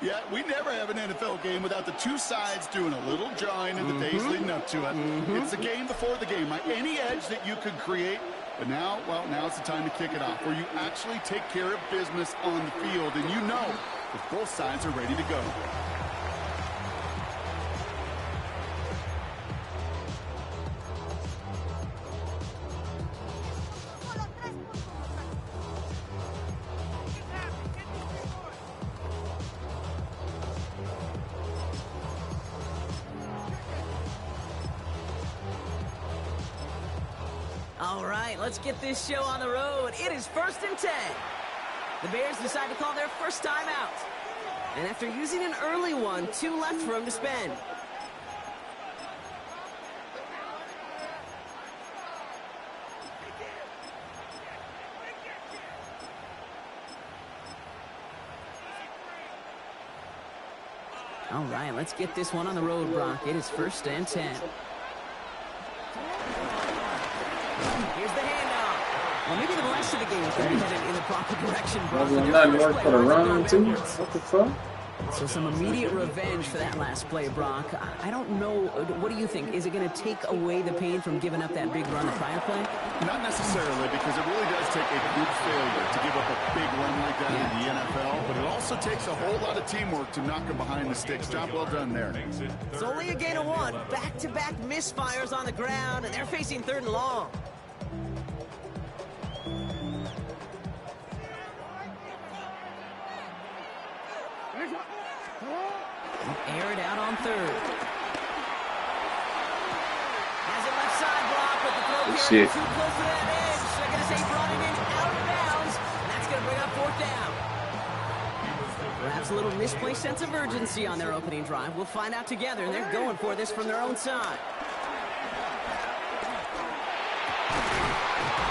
Yeah, we never have an NFL game without the two sides doing a little jawing in the days leading up to it. It's the game before the game. Any edge that you could create, but now, well, now's the time to kick it off, where you actually take care of business on the field, and you know if both sides are ready to go. All right, let's get this show on the road. It is 1st and 10. The Bears decide to call their first time out. And after using an early one, 2 left for him to spend. All right, let's get this one on the road, Brock. It is 1st and 10. Here's the handoff. Well, maybe the rest of the game is going to be headed in the proper direction. For the run, too. What the fuck? So some immediate revenge for that last play, Brock. I don't know. What do you think? Is it going to take away the pain from giving up that big run the prior play? Not necessarily, because it really does take a group failure to give up a big run like that in the NFL. But it also takes a whole lot of teamwork to knock them behind the sticks. Job well done there. It's only a gain of 1. Back-to-back misfires on the ground, and they're facing 3rd and long. Air it out on 3rd. Has it left side block, but the throw carrier too close to that edge. They're going to say brought it in out of bounds, and that's going to bring up 4th down. Perhaps a little misplaced sense of urgency on their opening drive. We'll find out together, and they're going for this from their own side.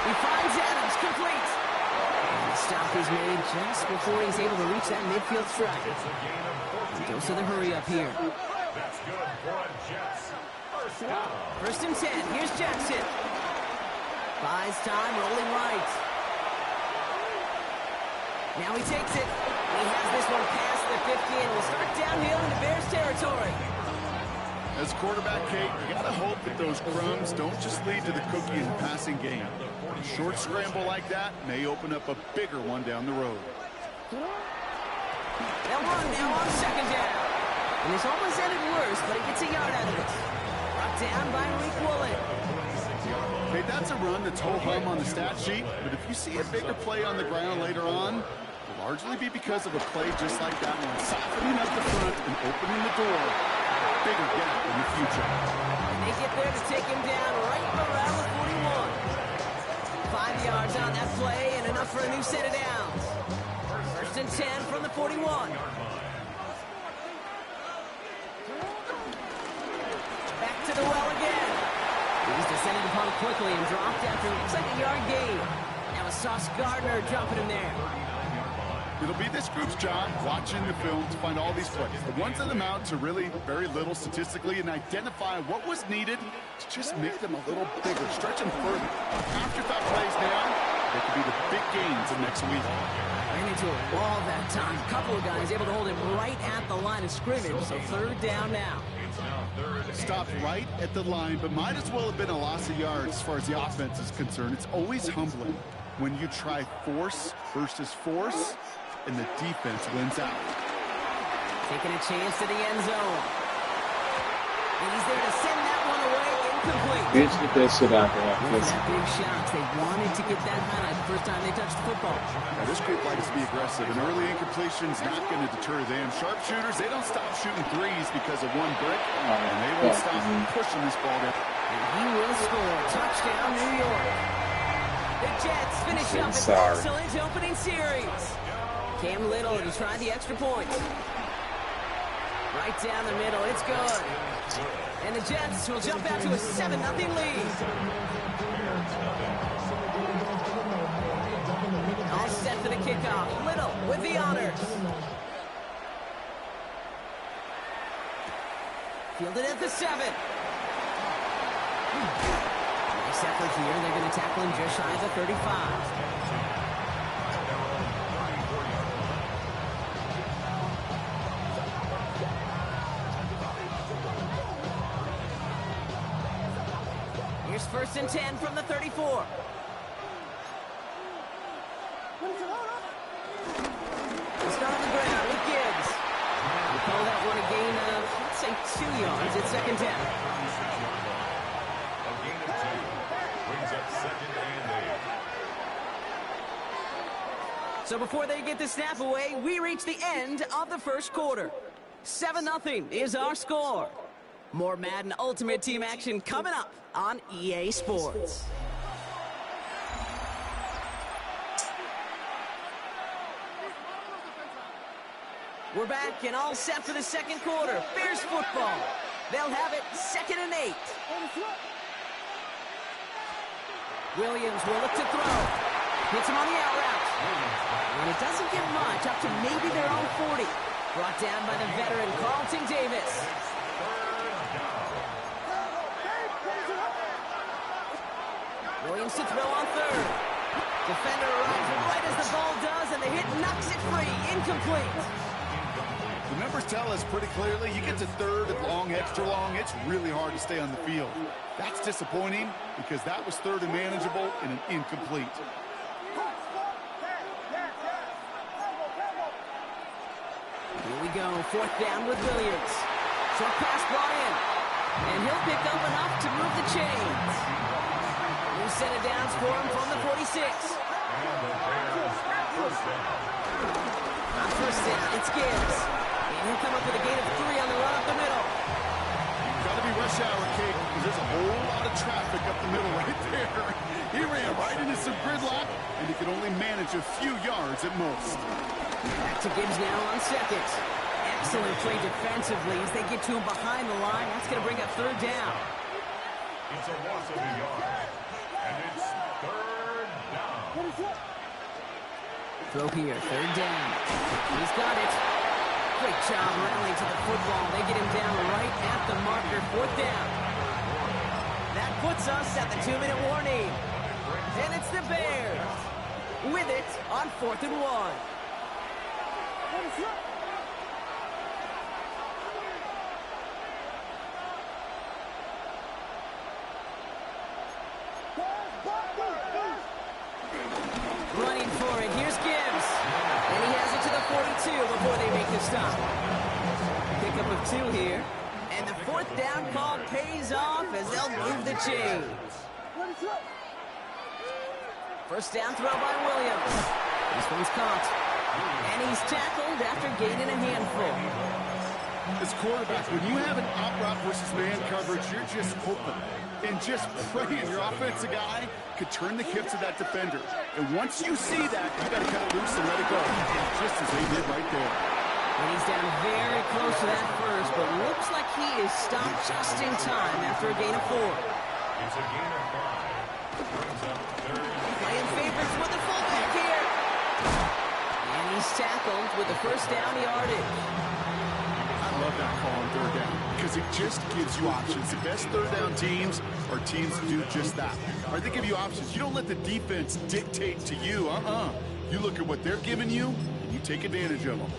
He finds Adams, complete. And the stop is made just before he's able to reach that midfield strike. He goes to the hurry up here. That's good for a Jets. 1st and 10. Here's Jackson. Buys time, rolling right. Now he takes it. He has this one past the 50 and will start downhill into Bears territory. As quarterback, Kate, you got to hope that those crumbs don't just lead to the cookie in the passing game. A short scramble like that may open up a bigger one down the road. Now on 2nd down. And this almost ended worse, but he gets a yard out of it. Brought down by Malik Woolen. Hey, that's a run that's ho-hum on the stat sheet, but if you see a bigger play on the ground later on, it'll largely be because of a play just like that one, softening up the front and opening the door. Bigger gap in the future. And they get there to take him down right around the 41. 5 yards on that play and enough for a new set of downs. 1st and 10 from the 41. Back to the well again. He's descended upon quickly and dropped after it looks like a yard gain. Now it's Sauce Gardner dropping him there. It'll be this group's job watching the film to find all these plays. The ones that amount to really very little statistically and identify what was needed to just make them a little bigger, stretch them further. Afterthought plays now, they could be the big gains of next week. Ran into a wall that time. A couple of guys able to hold him right at the line of scrimmage, so 3rd down now. Stopped right at the line, but might as well have been a loss of yards as far as the offense is concerned. It's always humbling when you try force versus force, and the defense wins out. Taking a chance to the end zone. And he's there to send that one away, incomplete. Bitch, get that shit out there. With that big shot, they wanted to get that highlight the first time they touched the football. Now, this group likes to be aggressive, and early incompletion is not going to deter them. Sharpshooters, they don't stop shooting threes because of one brick, and they won't stop pushing this ball down. And he will score. Touchdown, New York. The Jets finish up an excellent opening series. Cam Little to try the extra point. Right down the middle. It's good. And the Jets will jump out to a 7-0 lead. All set for the kickoff. Little with the honors. Fielded at the 7. Nice effort here. They're going to tackle him just shy of the 35. Here's 1st and 10 from the 34. It's on the ground with Gibbs. We call that one a gain of, let's say, 2 yards. It's 2nd down. A gain of 2. Brings up 2nd and 8. So before they get the snap away, we reach the end of the 1st quarter. 7-0 is our score. More Madden Ultimate Team action coming up on EA Sports. We're back and all set for the 2nd quarter. Bears football. They'll have it 2nd and 8. Williams will look to throw. Hits him on the out route. And it doesn't get much, up to maybe their own 40. Brought down by the veteran Carlton Davis. Williams to throw on 3rd. Defender arrives right as the ball does, and the hit knocks it free. Incomplete. The numbers tell us pretty clearly, you get to 3rd and long, extra long, it's really hard to stay on the field. That's disappointing because that was 3rd and manageable and an incomplete. Here we go, 4th down with Williams. Short pass brought in, and he'll pick up enough to move the chains. New set of downs for him from the 46. On 1st down, it's Gibbs. And he'll come up with a gain of 3 on the run up the middle. Got to be rush hour, Kate, because there's a whole lot of traffic up the middle right there. He ran right into some gridlock, and he could only manage a few yards at most. Back to Gibbs now on 2nd. Excellent play defensively as they get to him behind the line. That's going to bring up 3rd down. It's a loss of a yard. And it's 3rd down. Throw here, 3rd down. He's got it. Great job rallying to the football. They get him down right at the marker, 4th down. That puts us at the 2-minute warning. And it's the Bears with it on 4th and 1. Running for it, here's Gibbs. And he has it to the 42 before they make the stop. Pickup of 2 here. And the 4th down call pays off as they'll move the chains. 1st down throw by Williams. This one's caught. And he's tackled after gaining a handful. As quarterback, when you have an op-route versus man coverage, you're just hoping and just praying your offensive guy could turn the hips of that defender. And once you see that, you got to cut it loose and let it go, just as they did right there. And he's down very close to that first, but looks like he is stopped just in time after a gain of 4. It's a gain of 5. Brings up 3rd. Playing favorites with the fullback here. And he's tackled with the 1st down yardage. I love that call on 3rd down because it just gives you options. The best 3rd down teams are teams that do just that. Or they give you options. You don't let the defense dictate to you. You look at what they're giving you, and you take advantage of them.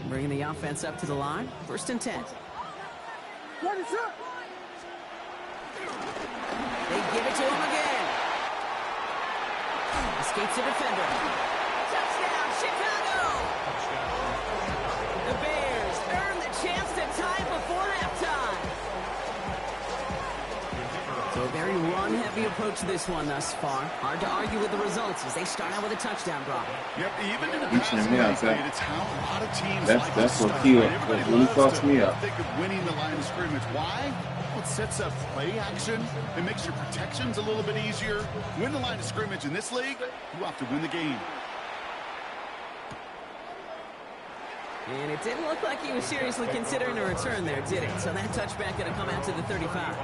Bringing the offense up to the line. 1st and 10. They give it to him again. Escapes the defender. Touchdown, Chicago! The Bears earn the chance to tie before halftime. So a very run-heavy approach to this one thus far. Hard to argue with the results as they start out with a touchdown, Brock. Yep, even in the passing game, it's how a lot of teams like that's to what start. key Right? what Everybody really loves fucks me to up. think of winning the line of scrimmage. Why? It sets up play action. It makes your protections a little bit easier. Win the line of scrimmage in this league, you have to win the game. And it didn't look like he was seriously considering a return there, did it? So that touchback going to come out to the 35.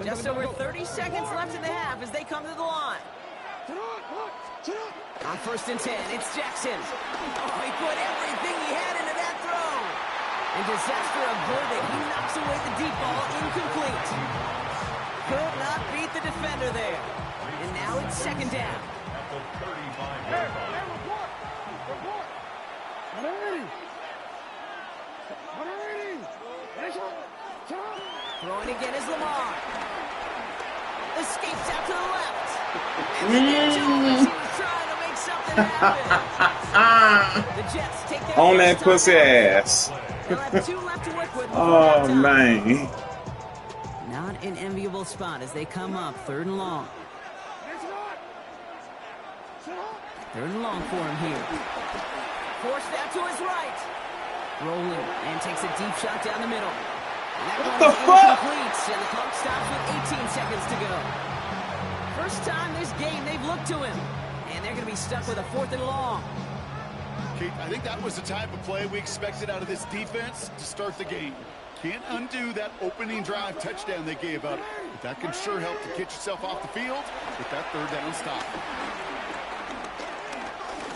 Just over 30 seconds left in the half as they come to the line. On 1st and 10, it's Jackson. Oh, he put everything he had into that throw. And disaster averted. He knocks away the deep ball, incomplete. Could not beat the defender there. And now it's second down. At the 35-yard line. Throwing again is Lamar. Escapes out to the left. And the he was trying to make something happen. The Jets take their On that pussy ass. They'll have 2 left to work with. Oh, man. Not an enviable spot as they come up. 3rd and long. 3rd and long for him here. Forced out to his right. Rolling and takes a deep shot down the middle. And that What the fuck? And the clock stops with 18 seconds to go. First time this game they've looked to him. And they're going to be stuck with a 4th and long. Kate, I think that was the type of play we expected out of this defense to start the game. Can't undo that opening drive touchdown they gave up. But that can sure help to get yourself off the field with that 3rd down stop.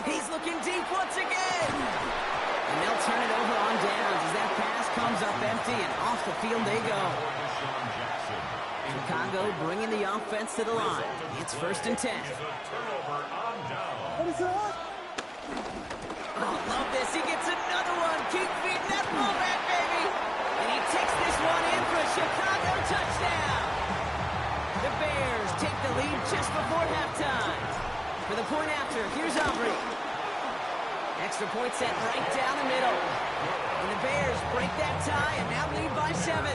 He's looking deep once again. And they'll turn it over on downs as that pass comes up empty and off the field they go. Chicago bringing the offense to the line. It's 1st and 10. Oh, love this. He gets another one. Keep feeding that ball back, baby. And he takes this one in for a Chicago touchdown. The Bears take the lead just before halftime. For the point after, here's Aubrey. Extra point set right down the middle. And the Bears break that tie and now lead by 7.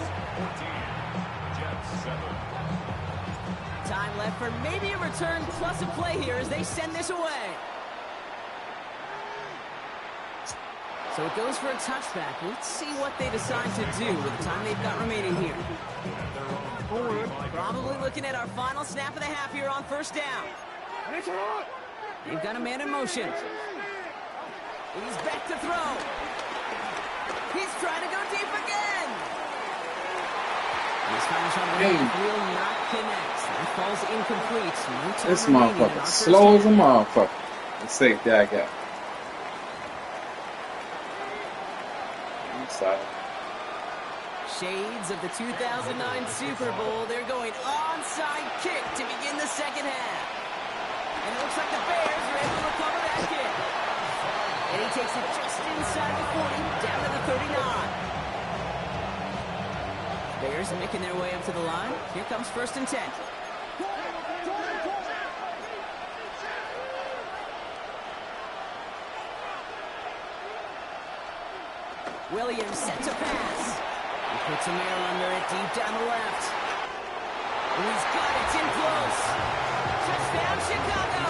Time left for maybe a return plus a play here as they send this away. So it goes for a touchback. Let's see what they decide to do with the time they've got remaining here. Probably looking at our final snap of the half here on 1st down. They've got a man in motion. He's back to throw. He's trying to go deep again. This final shot will not connect. That falls incomplete. No This motherfucker slow as a motherfucker. Let's see if that guy. Inside. Shades of the 2009 Super Bowl. They're going onside kick to begin the second half. And it looks like the Bears are able to recover that kick. And he takes it just inside the 40, down to the 39. Bears are making their way up to the line. Here comes 1st and 10. Williams set to pass. He puts a man under it deep down the left. And he's got it. It's in close. Touchdown, Chicago.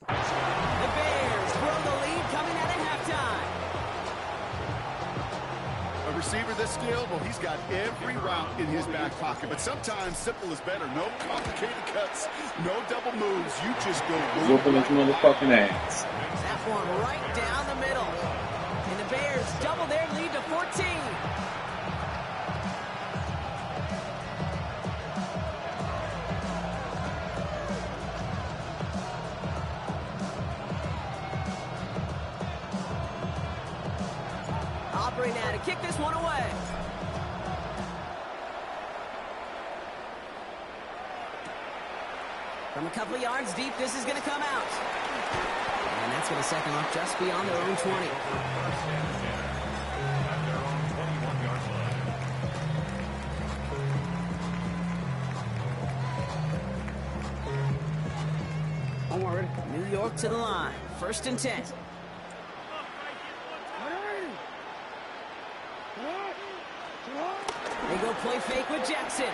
The Bears throw the lead coming out at halftime. A receiver this skilled, well, he's got every route in his back pocket. But sometimes simple is better. No complicated cuts, no double moves. You just go Whooping his motherfucking ass. That one right down the middle. And the Bears double their lead to 14. Aubrey now to kick this one away. From a couple of yards deep, this is going to come out. And that's going to set them up just beyond their own 20. New York to the line. 1st and 10. They go play fake with Jackson.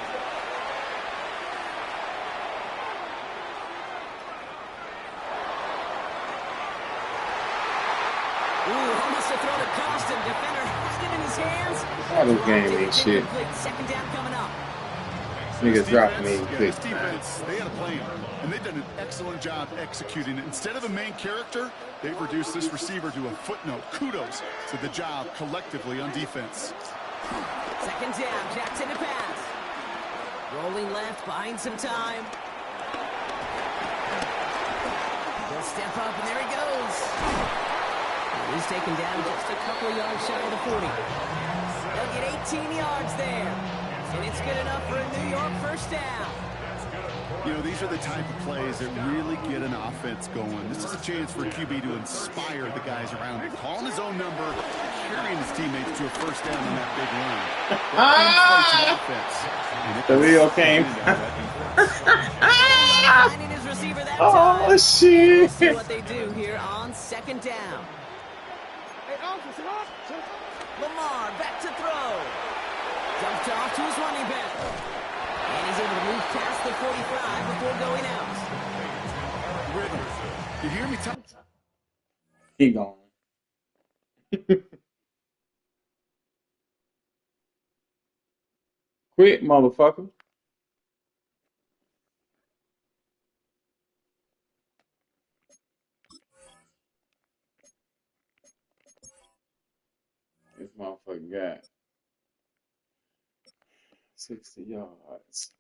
Ooh, almost a throw to cost him. Defender has it in his hands. All this game ain't shit. Second down coming up. Niggas dropping me Yeah, quick. this defense, they had a plan, and they've done an excellent job executing it. Instead of a main character, they've reduced this receiver to a footnote. Kudos to the job collectively on defense. Second down, Jackson to pass. Rolling left, buying some time. He'll step up, and there he goes. He's taken down just a couple of yards shy of the 40. They'll get 18 yards there. And it's good enough for a New York first down. You know, these are the type of plays that really get an offense going. This is a chance for a QB to inspire the guys around him. Calling his own number, carrying his teammates to a first down on that big run. The wheel came. Finding his receiver that time. Oh, shit. We'll see what they do here on second down. Lamar back to throw. Dumped off to his running back. And he's able to move past the 45 before going out. Rhythm. You hear me? He gone. Quit, motherfucker. This motherfucker got 60 yards.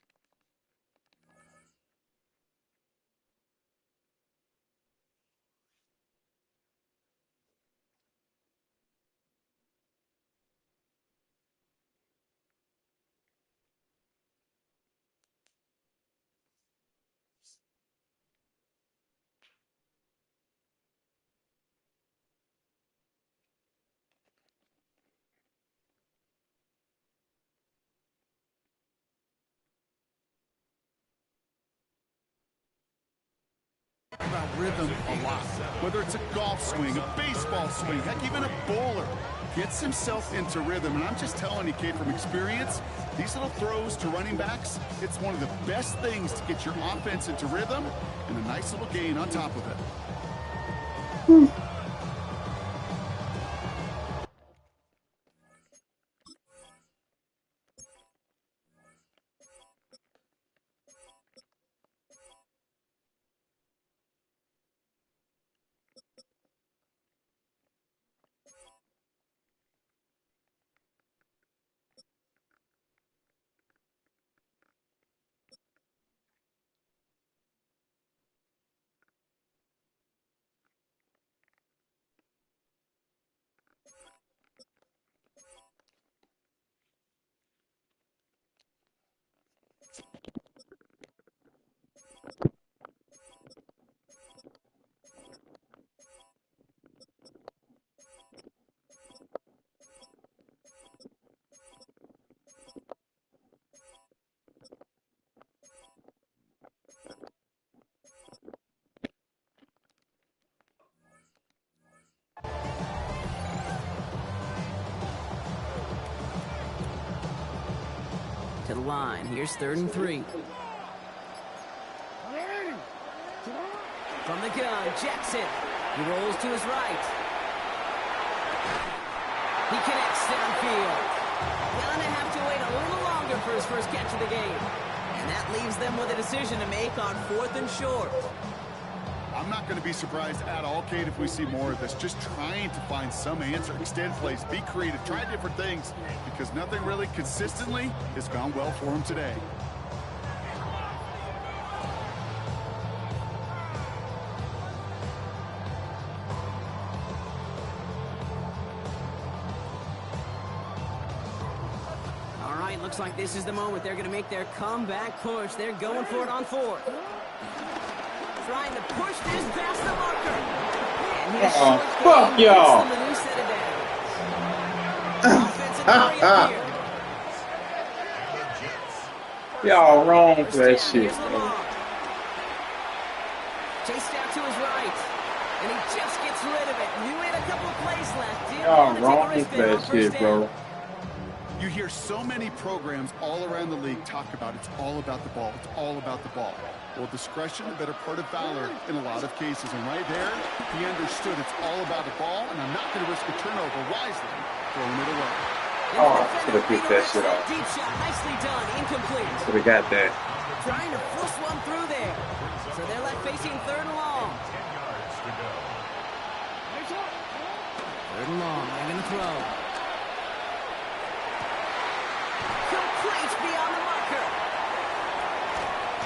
About rhythm a lot. Whether it's a golf swing, a baseball swing, heck, even a bowler gets himself into rhythm. And I'm just telling you, kid, from experience, these little throws to running backs, it's one of the best things to get your offense into rhythm and a nice little gain on top of it. To the line. Here's 3rd and 3. From the gun, Jackson. He rolls to his right. He connects downfield. Gonna have to wait a little longer for his first catch of the game. And that leaves them with a decision to make on 4th and short. I'm not going to be surprised at all, Kate, if we see more of this. Just trying to find some answer, extend plays, be creative, try different things, because nothing really consistently has gone well for him today. All right, looks like this is the moment they're going to make their comeback push. They're going for it on 4th. Trying to push this past the marker. And he's fuck y'all. The new set of downs. Offensive play up here. Y'all wrong for that shit. Chased out to his right. And he just gets rid of it. Knew he had a couple of plays left. Y'all wrong for that shit, bro. You hear so many programs all around the league talk about it's all about the ball. It's all about the ball. Well, discretion, a better part of valor in a lot of cases. And right there, he understood it's all about the ball, and I'm not going to risk a turnover wisely, throwing it away. Oh, I should have picked that shit off. Deep shot, nicely done, incomplete. Should have got that. Trying to force one through there. So they're left facing third and long. 10 yards to go. Third and long, they're going to throw. Complete beyond the marker.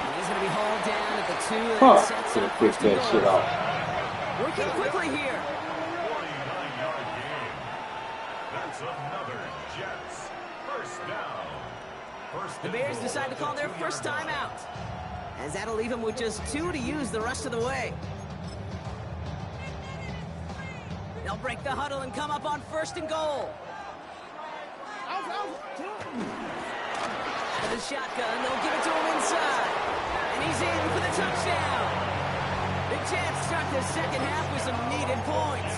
And he's going to be hauled down at the 2. And sets Should up have picked first and that goal. shit off. Working quickly here. 49-yard game. That's another Jets. First down. The Bears decide to call their first time out, as that'll leave them with just 2 to use the rest of the way. They'll break the huddle and come up on first and goal. Out of the shotgun, they'll give it to him inside. And he's in for the touchdown. The Jets start the second half with some needed points.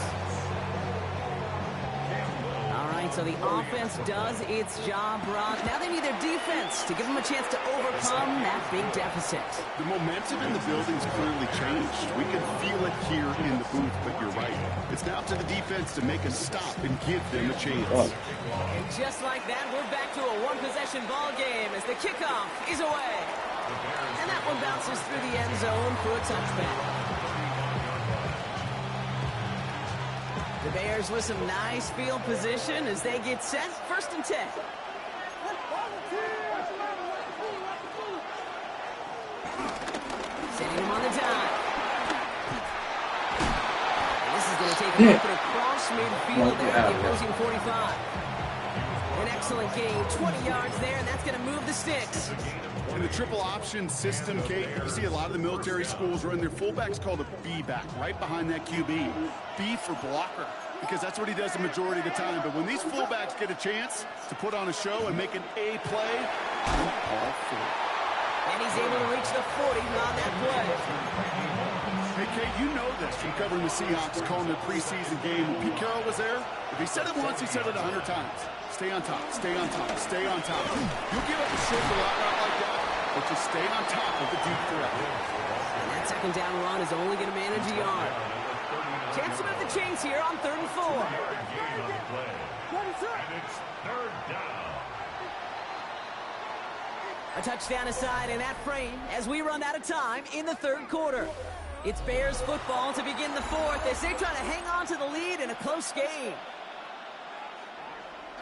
All right, so the offense does its job, Brock. Now they need their defense to give them a chance to overcome that big deficit. The momentum in the building's clearly changed. We can feel it here in the booth, but you're right. It's now up to the defense to make a stop and give them a chance. And just like that, we're back to a one-possession ball game as the kickoff is away. And that one bounces through the end zone for a touchback. The Bears with some nice field position as they get set. First and 10. Setting him on the dime. And this is going to take him up and across midfield there at the opposing 45. An excellent gain, 20 yards there, and that's going to move the sticks. In the triple option system, Kate, you see a lot of the military schools run their fullbacks called a B-back, right behind that QB. B for blocker, because that's what he does the majority of the time. But when these fullbacks get a chance to put on a show and make an A play, I'm all for it. And he's able to reach the 40 on that play. Hey, Kate, you know this from covering the Seahawks, calling their preseason game. When Pete Carroll was there, if he said it once, he said it 100 times. Stay on top, stay on top, stay on top. You'll give up a short route like that, but just stay on top of the deep threat. And that second down run is only going to manage a yard. Chance to move the chains here on 3rd and 4. And it's third down. A touchdown aside in that frame as we run out of time in the 3rd quarter. It's Bears football to begin the 4th as they try to hang on to the lead in a close game.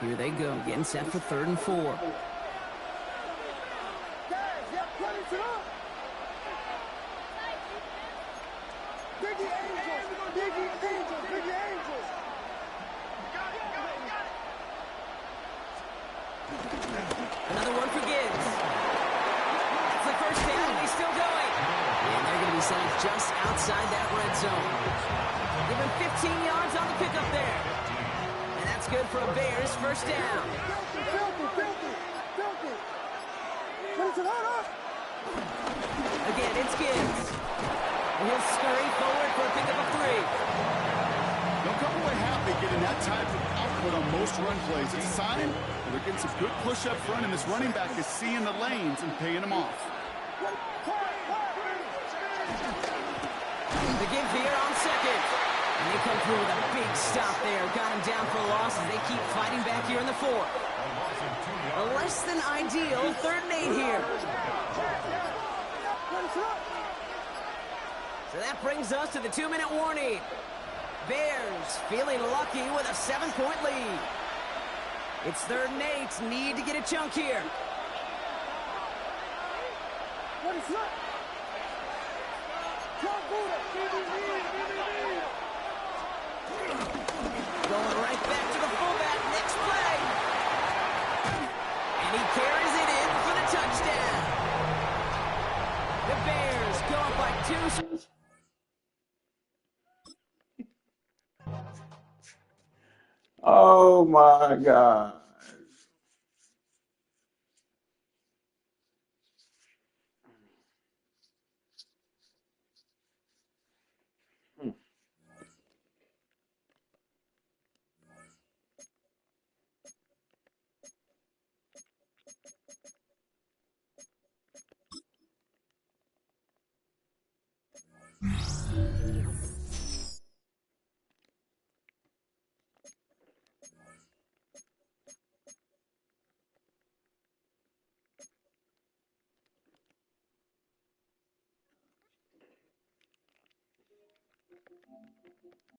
Here they go, getting set for 3rd and 4. Another one for Gibbs. That's the first down, and he's still going. And they're going to be sent just outside that red zone. Give him 15 yards on the pickup there. And that's good for a Bears first down. Again, it's Gibbs. And he'll scurry forward for a pickup of 3. They'll come away happy getting that type of output on most run plays. It's a sign that they're getting some good push up front, and this running back is seeing the lanes and paying them off. The give here on 2nd. And they come through with a big stop there. Got him down for a loss as they keep fighting back here in the 4th. A less than ideal 3rd and 8 here. So that brings us to the 2-minute warning. Bears feeling lucky with a 7-point lead. It's 3rd and 8. Need to get a chunk here. Going right back to the fullback. Next play. And he carries it in for the touchdown. The Bears go up by 2. Oh my God.